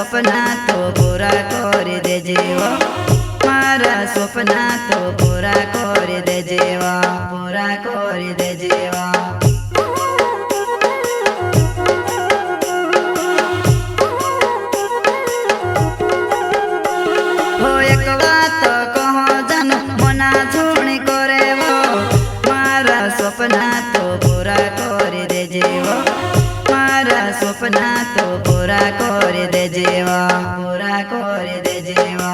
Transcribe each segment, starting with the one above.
स्वप्ना तो पूरा कर दे जीवा, मारा स्वप्ना तो पूरा कर दे जीवा, पूरा कर दे जीवा। हो एक बात कहो जानो मना झूणी करे वो, मारा स्वप्ना तो पूरा कर दे जीवा, मारा स्वप्ना तो पूरा कर दे जीवा, पूरा कर दे जीवा।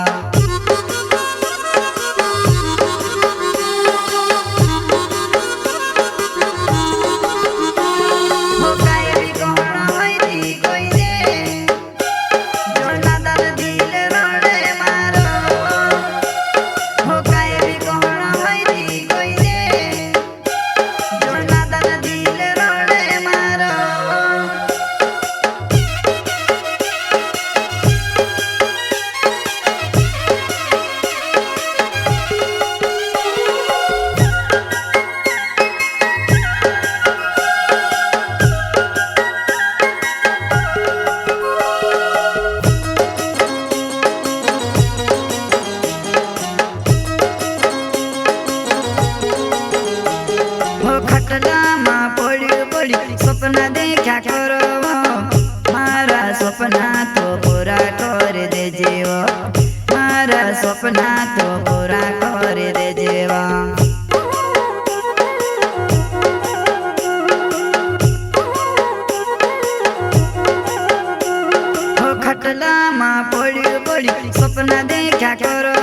खटला मां पड़ी पड़ी सपना देखा करो, मारा सपना तो पूरा कर दे जीवा, मारा सपना तो पूरा कर दे जीवा। खटला मां पड़ी पड़ी सपना देखा करो,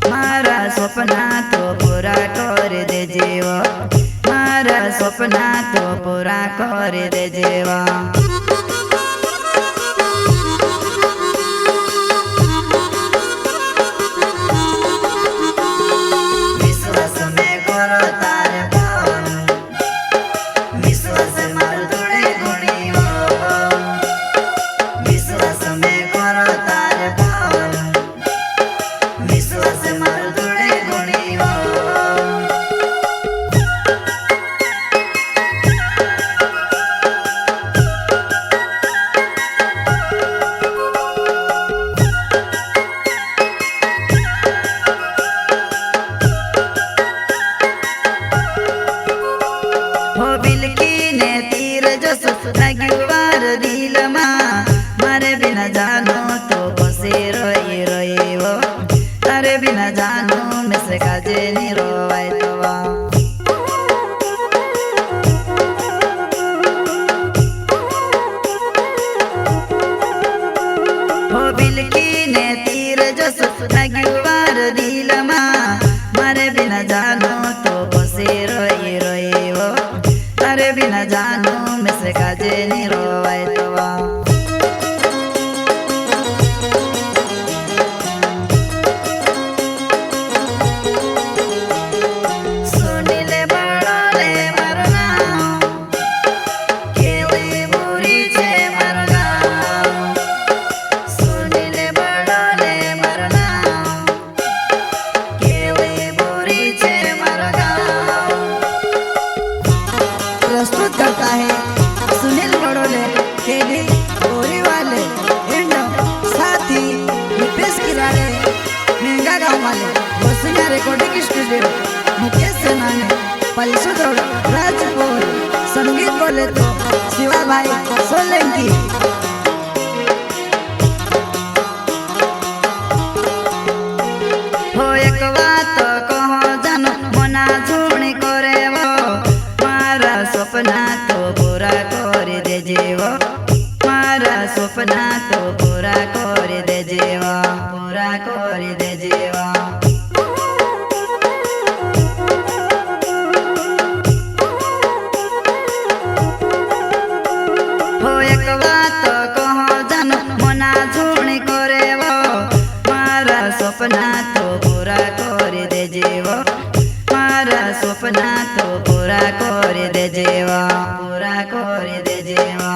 मारा सपना तो पूरा कर दे जीवा, मारा सपना तो पूरा कर दे जीवा। विश्वास में करो तारे पावन, विश्वास मारू थोड़े गुणी हो, विश्वास में करो तारे पावन, विश्वास मारू थोड़े गुणी हो। दिल मारे बिना जानो तो बसे रोई रोई वो, तारे बिना जानो में से काजे नहीं रोवाई तो हो बिलकी ने तीर जस लगी वार दिल मारे बिना जानो तो बसे रोई रोई वो, तारे बिना जानो में से काजे नहीं रोवाई तो प्रस्तुत करता है सुनील बड़ोले, केडी गोरी वाले एंड साथी नितेश किराड़े, महंगा गाँव वाले वसुनिया रिकॉर्डिंग स्टूडियो, मुकेश सेनानी पलसुदौड़ राजपुर, संगीत बोले तो शिवा भाई सोलंकी। हो एक बात कहो जानो मना झूणी करे वो, मारा स्वप्ना तो पूरा कर दे जीवा, मारा स्वप्ना तो पूरा कर दे जीवा, पूरा कर दे जीवा। हो एक बात कहो जानो मना झूणी करे वो, मारा स्वप्ना तो पूरा कर दे जीवा, मारा स्वप्ना तो पूरा कर दे जीवा, पूरा कर दे जीवा।